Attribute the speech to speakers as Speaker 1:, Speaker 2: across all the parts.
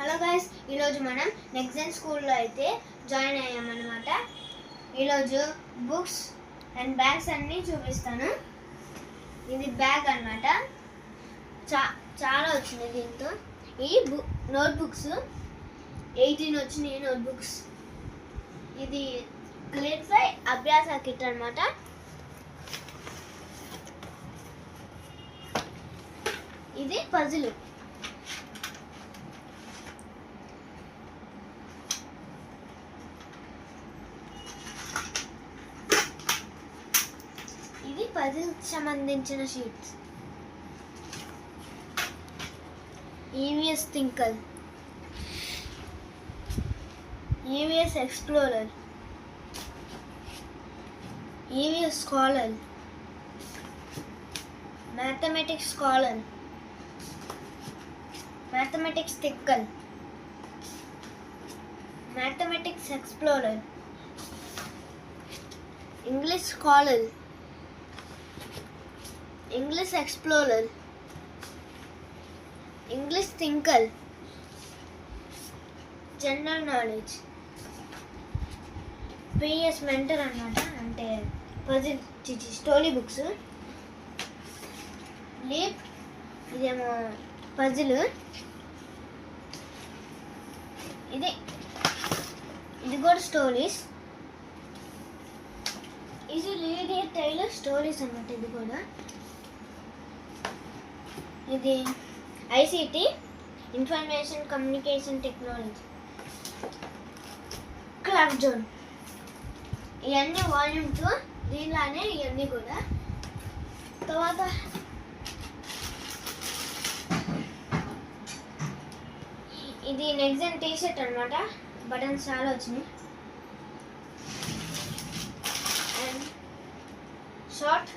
Speaker 1: Hello guys, ఈరోజు మనం next స్కూల్లో అయితే జాయిన్ అయ్యామన్నమాట. ఈరోజు బుక్స్ అండ్ బ్యాగ్స్ అన్నీ చూపిస్తాను. ఇది బ్యాగ్ అన్నమాట. చాలా వచ్చింది దీంతో. ఈ నోట్బుక్స్ 18 వచ్చినాయి నోట్బుక్స్. ఇది క్లియర్ఫై అభ్యాస కిట్ అన్నమాట. ఇది పజిల్. ఇది పజిల్ సంబంధించిన sheets. EVS thinker, EVS explorer, EVS scholar, mathematics scholar, mathematics thinker, mathematics explorer, English scholar, English Explorer, English Thinker, General Knowledge, PS Mentor అన్నమాట. అంటే పజిల్ స్టోరీ బుక్స్. లీప్ ఇదేమో puzzle. ఇది కూడా stories. ఇది లీడియర్ tailor stories అన్నమాట. ఇది కూడా ఇది ICT, information communication technology. Craft zone. ఇవన్నీ వాల్యూమ్ 2. దీనిలానే ఇవన్నీ కూడా. తర్వాత ఇది నెక్స్ట్ టీ షర్ట్ అనమాట. బటన్స్ చాలా వచ్చినాయి. And short.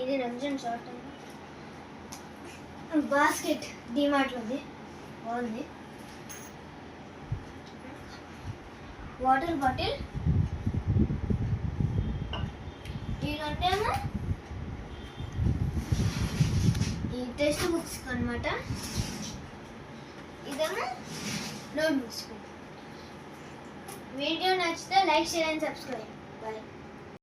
Speaker 1: ఇది నెక్స్ట్ షార్ట్. బాస్కెట్ డిమార్ట్లోది బాగుంది. Water bottle. ఇదంటేమో ఈ టెక్స్ట్ బుక్స్ అన్నమాట. ఇదేమో నోట్ బుక్స్. వీడియో నచ్చితే like, share and subscribe. Bye.